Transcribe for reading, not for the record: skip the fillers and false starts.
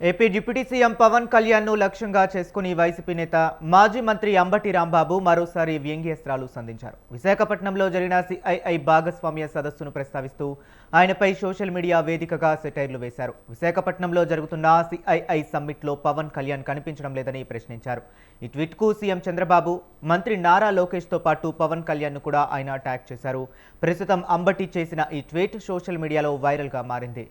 AP deputy CM Pavan Kalyan ను లక్ష్యంగా చేసుకుని వైసీపీ నేత మాజీ మంత్రి అంబటి రాంబాబు మరోసారి వ్యంగ్యాస్త్రాలు సంధించారు. విశాఖపట్నంలో జరిగిన సిఐఐ భాగస్వామ్య సదస్సును ప్రస్తావిస్తూ ఆయనపై సోషల్ మీడియా వేదికగా సెటైర్లు వేశారు. విశాఖపట్నంలో జరుగుతున్న సిఐఐ సమ్మిట్లో పవన్ కళ్యాణ్ కనిపించడం లేదని ప్రశ్నించారు. ఈ ట్వీట్కు సీఎం చంద్రబాబు, మంత్రి నారా లోకేష్తో పాటు పవన్ కళ్యాణ్ను కూడా ఆయన ట్యాగ్ చేశారు. ప్రస్తుతం అంబటి చేసిన ఈ ట్వీట్ సోషల్ మీడియాలో వైరల్గా మారింది.